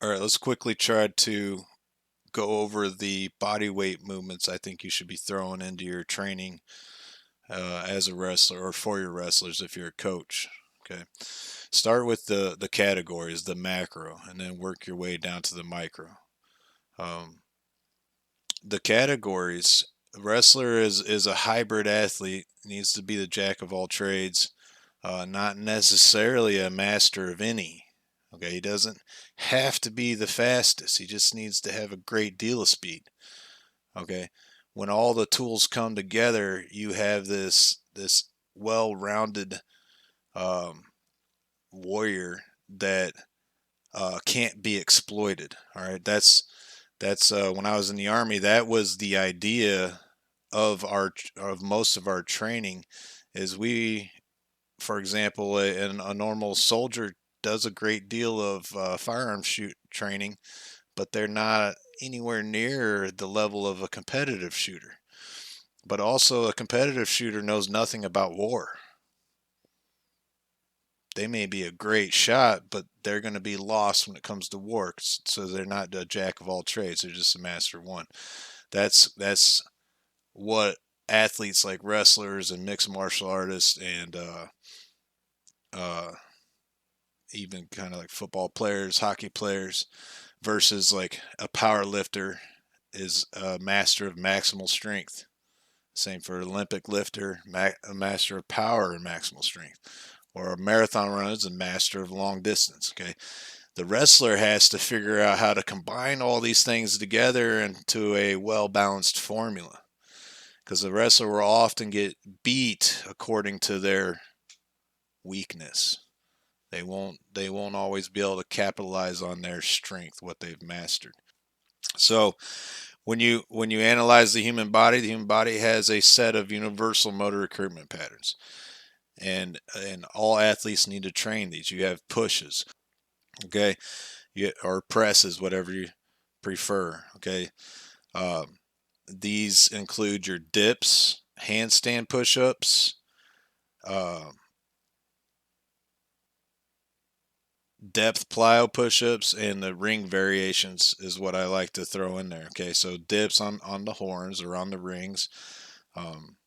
All right, let's quickly try to go over the body weight movements I think you should be throwing into your training as a wrestler or for your wrestlers if you're a coach. Okay. Start with the categories, the macro, and then work your way down to the micro. Um, the categories, wrestler is a hybrid athlete, needs to be the jack of all trades, not necessarily a master of any. Okay, he doesn't have to be the fastest. He just needs to have a great deal of speed. Okay, when all the tools come together, you have this well-rounded um, warrior that can't be exploited. All right, that's when I was in the army. That was the idea of most of our training. Is we, for example, a normal soldier does a great deal of firearm shoot training, but they're not anywhere near the level of a competitive shooter. But also, a competitive shooter knows nothing about war. They may be a great shot, but they're going to be lost when it comes to war. So they're not a jack of all trades; they're just a master of one. That's what athletes like wrestlers and mixed martial artists and uh, even kind of like football players, hockey players, versus like a power lifter is a master of maximal strength. Same for an Olympic lifter, a master of power and maximal strength. Or a marathon runner is a master of long distance. Okay, the wrestler has to figure out how to combine all these things together into a well balanced formula. Because the wrestler will often get beat according to their weakness. They won't always be able to capitalize on their strength, what they've mastered. So when you analyze the human body has a set of universal motor recruitment patterns, and all athletes need to train these. You have pushes, okay, or presses, whatever you prefer, okay. Um, these include your dips, handstand push-ups, uh, depth plyo push-ups, and the ring variations is what I like to throw in there. Okay, so dips on the horns or on the rings. Um,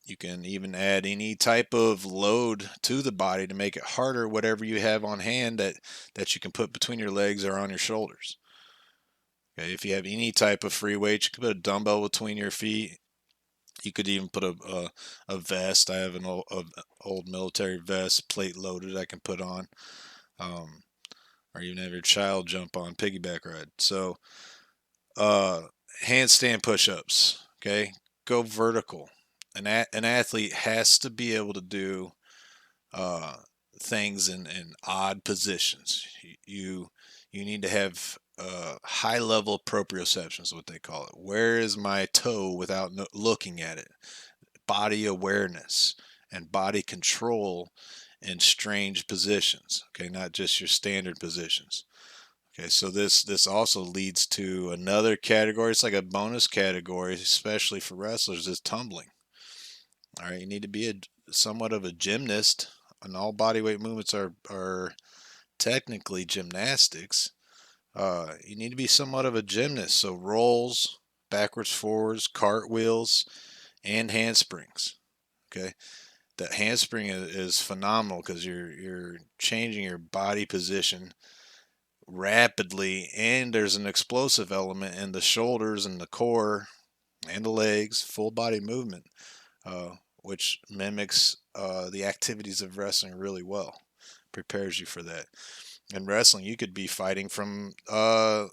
you can even add any type of load to the body to make it harder, whatever you have on hand that you can put between your legs or on your shoulders. Okay, if you have any type of free weight, you can put a dumbbell between your feet. You could even put a vest. I have an old military vest, plate loaded, I can put on. Um, or even have your child jump on piggyback ride. So, uh, handstand push-ups. Okay, go vertical. An athlete has to be able to do uh, things in odd positions. You need to have high level proprioception is what they call it. Where is my toe without looking at it? Body awareness and body control in strange positions. Okay, not just your standard positions. Okay, so this also leads to another category. It's like a bonus category, especially for wrestlers, is tumbling. All right, you need to be somewhat of a gymnast, and all body weight movements are technically gymnastics. You need to be somewhat of a gymnast, so rolls, backwards, forwards, cartwheels, and handsprings. Okay, that handspring is phenomenal because you're changing your body position rapidly, and there's an explosive element in the shoulders and the core and the legs, full body movement, uh, which mimics the activities of wrestling really well, prepares you for that. In wrestling, you could be fighting from the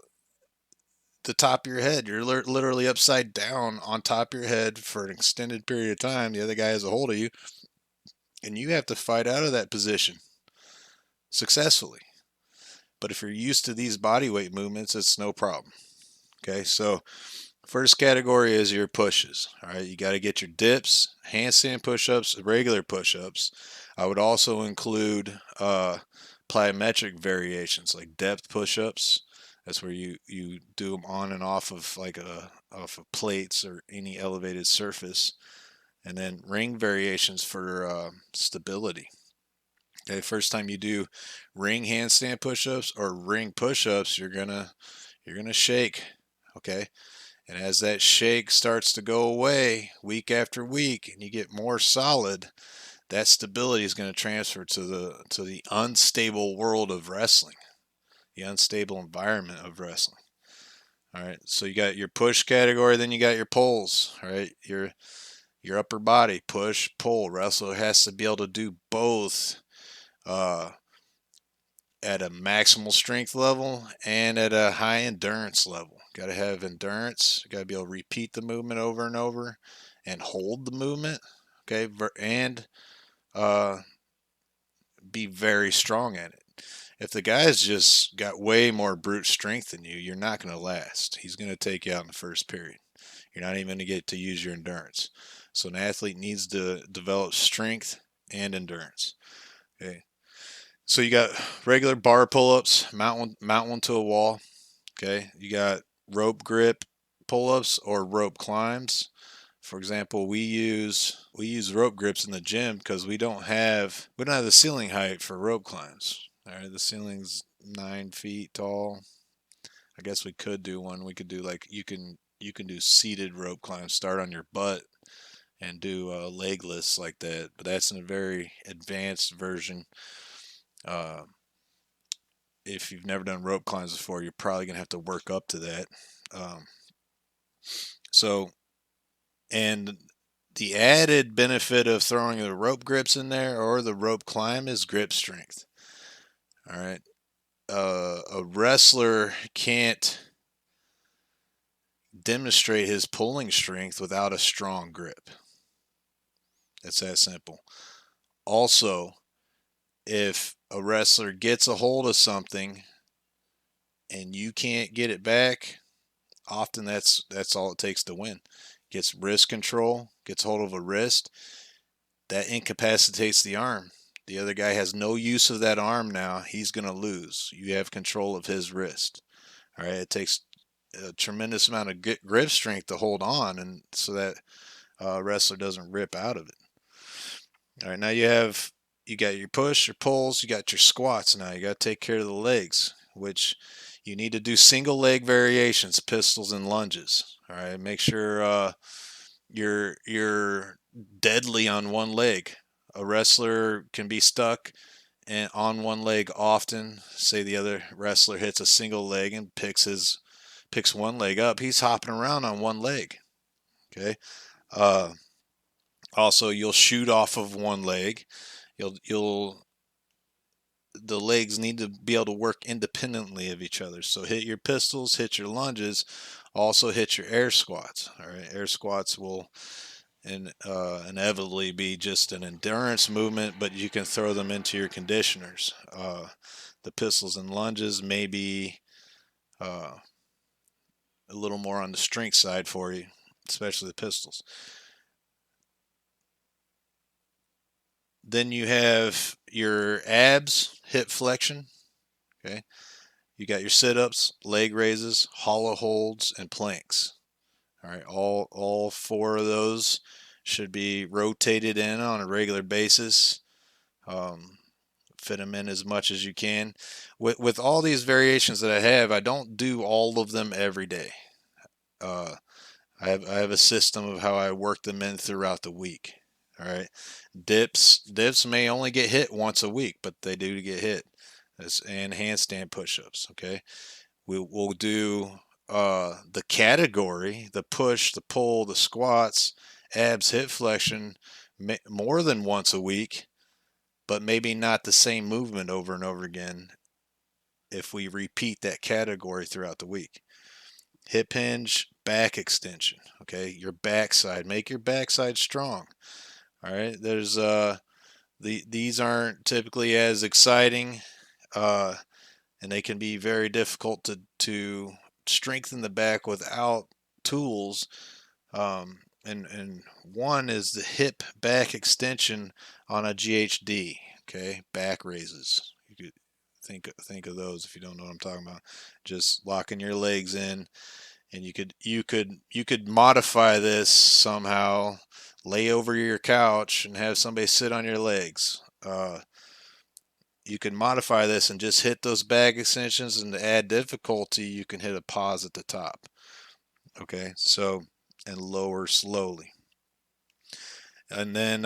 top of your head. You're literally upside down on top of your head for an extended period of time. The other guy has a hold of you, and you have to fight out of that position successfully. But if you're used to these body weight movements, it's no problem. Okay, so first category is your pushes. All right, you got to get your dips, handstand push-ups, regular push-ups. I would also include plyometric variations like depth push-ups. That's where you do them on and off of like off of plates or any elevated surface, and then ring variations for stability. Okay, first time you do ring handstand push-ups or ring push-ups, you're gonna shake. Okay, and as that shake starts to go away week after week, and you get more solid, that stability is going to transfer to the unstable world of wrestling, the unstable environment of wrestling. All right, so you got your push category, then you got your pulls. All right, your upper body push pull. Wrestler has to be able to do both uh, at a maximal strength level and at a high endurance level. Got to have endurance. Got to be able to repeat the movement over and over, and hold the movement. Okay, and uh, be very strong at it. If the guy's just got way more brute strength than you, you're not going to last. He's going to take you out in the first period. You're not even going to get to use your endurance. So an athlete needs to develop strength and endurance. Okay. So you got regular bar pull-ups, mount one to a wall. Okay. You got rope grip pull-ups or rope climbs. For example, we use rope grips in the gym because we don't have the ceiling height for rope climbs. All right, the ceiling's 9 feet tall. I guess we could do one. We could do like you can do seated rope climbs. Start on your butt and do legless like that. But that's in a very advanced version. Uh, if you've never done rope climbs before, you're probably gonna have to work up to that. Um, so and the added benefit of throwing the rope grips in there or the rope climb is grip strength. All right. A wrestler can't demonstrate his pulling strength without a strong grip. It's that simple. Also, if a wrestler gets a hold of something and you can't get it back, often that's all it takes to win. Gets wrist control, gets hold of a wrist, that incapacitates the arm. The other guy has no use of that arm now. He's going to lose. You have control of his wrist. All right. It takes a tremendous amount of grip strength to hold on, and so that wrestler doesn't rip out of it. All right. Now you got your push, your pulls, you got your squats. Now you got to take care of the legs, which you need to do single leg variations, pistols and lunges. All right. Make sure you're deadly on one leg. A wrestler can be stuck and on one leg often. Say the other wrestler hits a single leg and picks one leg up. He's hopping around on one leg. Okay. Uh, Also, you'll shoot off of one leg. You'll the legs need to be able to work independently of each other. So hit your pistols, hit your lunges, also hit your air squats. All right, air squats will inevitably be just an endurance movement, but you can throw them into your conditioners. The pistols and lunges may be uh, a little more on the strength side for you, especially the pistols. Then you have your abs, hip flexion. Okay, you got your sit-ups, leg raises, hollow holds, and planks. All right, all four of those should be rotated in on a regular basis. Um, Fit them in as much as you can. With all these variations that I have, I don't do all of them every day. Uh, I have a system of how I work them in throughout the week. All right, dips may only get hit once a week, but they do get hit. And handstand push-ups. Okay, we'll do the category, the push, the pull, the squats, abs, hip flexion more than once a week, but maybe not the same movement over and over again if we repeat that category throughout the week. Hip hinge, back extension. Okay, your backside, make your backside strong. All right, these aren't typically as exciting, uh, and they can be very difficult to strengthen the back without tools. And one is the hip back extension on a GHD. Okay, back raises. You could think of those if you don't know what I'm talking about. Just locking your legs in, and you could modify this somehow. Lay over your couch and have somebody sit on your legs. you can modify this and just hit those back extensions, and to add difficulty, you can hit a pause at the top. Okay, so, and lower slowly. And then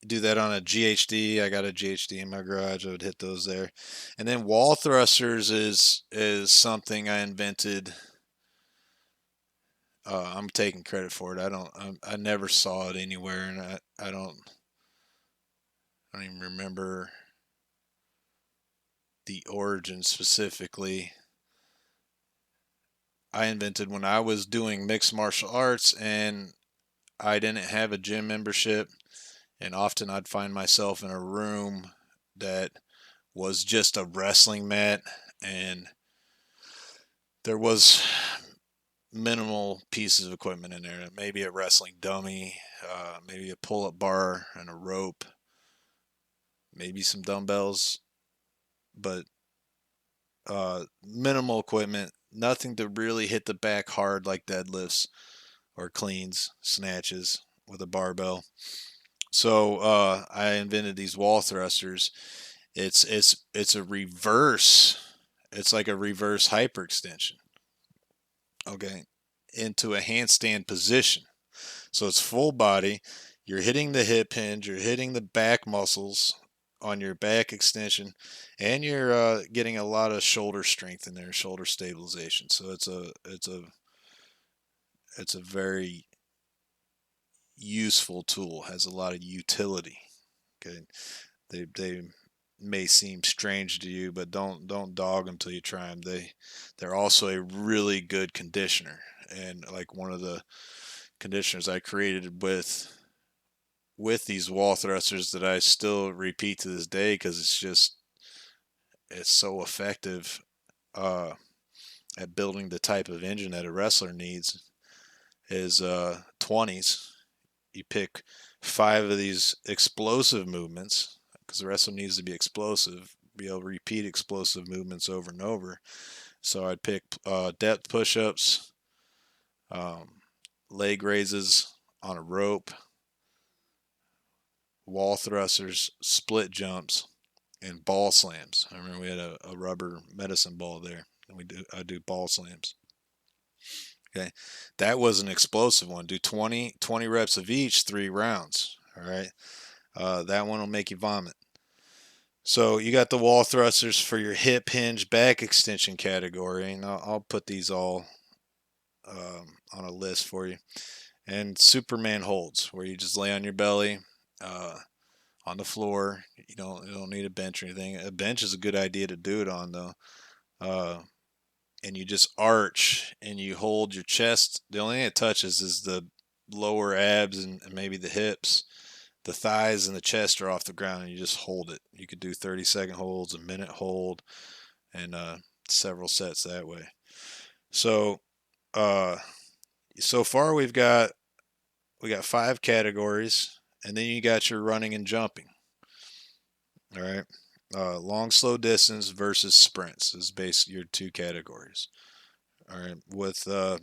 do that on a GHD. I got a GHD in my garage. I would hit those there. And then wall thrusters is something I invented. I'm taking credit for it. I never saw it anywhere, and I don't even remember the origin specifically. I invented when I was doing mixed martial arts and I didn't have a gym membership, and often I'd find myself in a room that was just a wrestling mat, and there was minimal pieces of equipment in there. Maybe a wrestling dummy, maybe a pull-up bar and a rope, maybe some dumbbells, but minimal equipment, nothing to really hit the back hard like deadlifts or cleans, snatches with a barbell. So I invented these wall thrusters. It's a reverse. It's like a reverse hyperextension. Okay, into a handstand position. So it's full body. You're hitting the hip hinge. You're hitting the back muscles on your back extension, and you're getting a lot of shoulder strength in there, shoulder stabilization. So it's a very useful tool. Has a lot of utility. Okay, they may seem strange to you, but don't dog them till you try them. They're also a really good conditioner, and like one of the conditioners I created with these wall thrusters that I still repeat to this day because it's so effective at building the type of engine that a wrestler needs is 20s. You pick 5 of these explosive movements because the wrestler needs to be explosive, be able to repeat explosive movements over and over. So I'd pick depth push-ups, leg raises on a rope, wall thrusters, split jumps, and ball slams. I remember we had a rubber medicine ball there, and I do ball slams. Okay, that was an explosive one. Do 20 reps of each, 3 rounds. All right, that one will make you vomit. So you got the wall thrusters for your hip hinge back extension category, and I'll put these all on a list for you. And Superman holds, where you just lay on your belly on the floor. You don't need a bench or anything. A bench is a good idea to do it on though. And you just arch and you hold your chest. The only thing it touches is the lower abs and maybe the hips. The thighs and the chest are off the ground, and you just hold it. You could do 30-second holds, a minute hold, and several sets that way. So so far we got 5 categories, and then you got your running and jumping. All right, long slow distance versus sprints is basically your 2 categories. All right, with the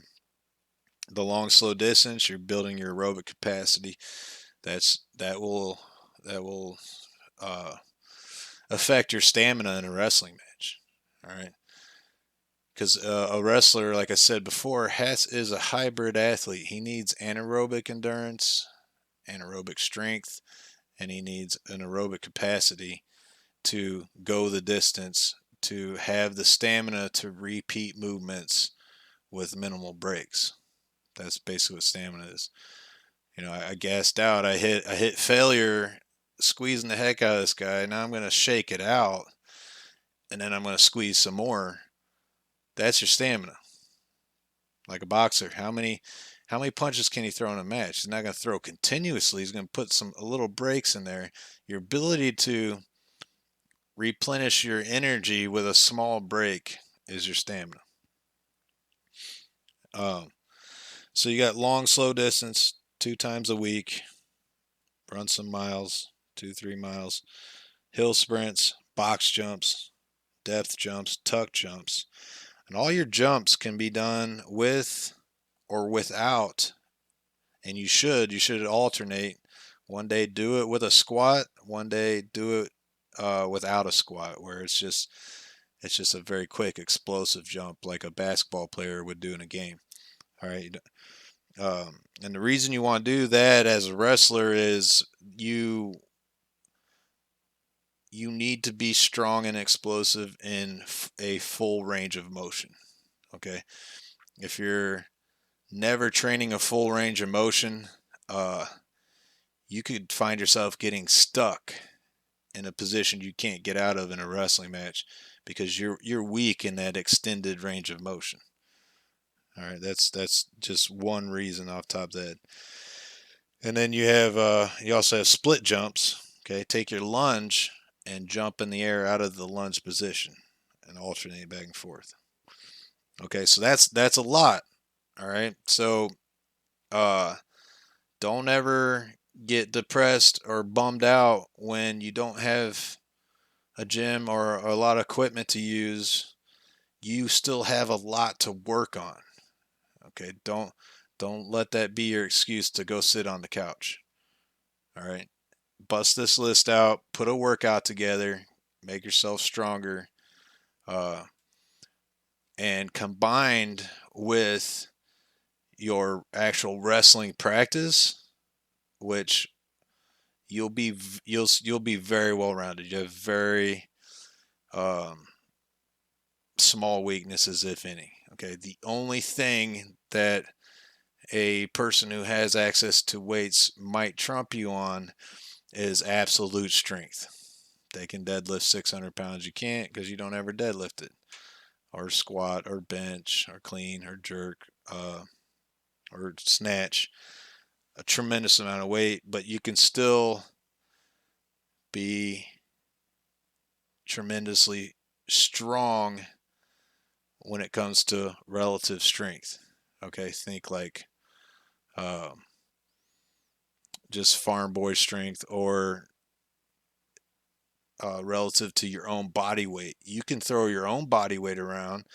long slow distance, you're building your aerobic capacity. That will affect your stamina in a wrestling match. All right, because a wrestler, like I said before, is a hybrid athlete. He needs anaerobic endurance, anaerobic strength, and he needs an aerobic capacity to go the distance, to have the stamina to repeat movements with minimal breaks. That's basically what stamina is. I gassed out. I hit failure, squeezing the heck out of this guy. Now I'm going to shake it out, and then I'm going to squeeze some more. That's your stamina. Like a boxer, how many punches can he throw in a match? He's not going to throw continuously. He's going to put a little breaks in there. Your ability to replenish your energy with a small break is your stamina. So you got long, slow distance 2 times a week. Run some miles, 2-3 miles. Hill sprints, box jumps, depth jumps, tuck jumps. And all your jumps can be done with or without, and you should alternate. One day do it with a squat, one day do it without a squat, where it's just a very quick, explosive jump like a basketball player would do in a game. All right. And the reason you want to do that as a wrestler is you need to be strong and explosive in a full range of motion. Okay. If you're never training a full range of motion, you could find yourself getting stuck in a position you can't get out of in a wrestling match because you're weak in that extended range of motion. All right, that's just one reason off top of that. And then you also have split jumps. Okay, take your lunge and jump in the air out of the lunge position and alternate back and forth. Okay, so that's a lot. All right, so uh, don't ever get depressed or bummed out when you don't have a gym or a lot of equipment to use. You still have a lot to work on. Okay, don't let that be your excuse to go sit on the couch. All right, bust this list out, put a workout together, make yourself stronger, uh, and combined with your actual wrestling practice, which you'll be very well rounded. You have very um, small weaknesses, if any. Okay, the only thing that a person who has access to weights might trump you on is absolute strength. They can deadlift 600 pounds. You can't because you don't ever deadlift it, or squat, or bench, or clean, or jerk, or snatch a tremendous amount of weight, but you can still be tremendously strong when it comes to relative strength. Okay, think like um, just farm boy strength or relative to your own body weight. You can throw your own body weight around,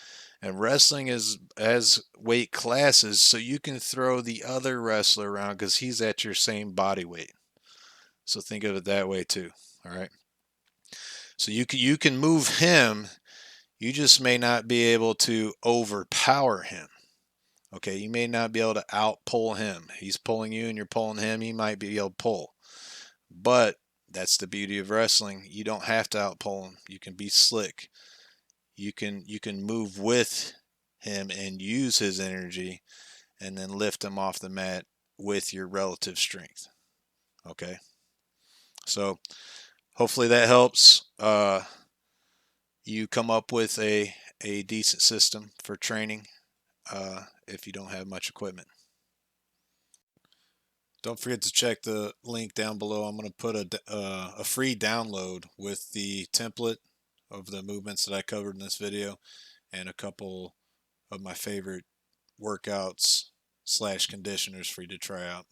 and wrestling is as weight classes, so you can throw the other wrestler around because he's at your same body weight. So think of it that way too. All right. So you can move him. You just may not be able to overpower him. Okay, you may not be able to outpull him. He's pulling you and you're pulling him. He might be able to pull. But that's the beauty of wrestling. You don't have to outpull him. You can be slick. You can move with him and use his energy and then lift him off the mat with your relative strength. Okay? So hopefully that helps you come up with a decent system for training if you don't have much equipment. Don't forget to check the link down below. I'm going to put a free download with the template of the movements that I covered in this video and a couple of my favorite workouts / conditioners for you to try out.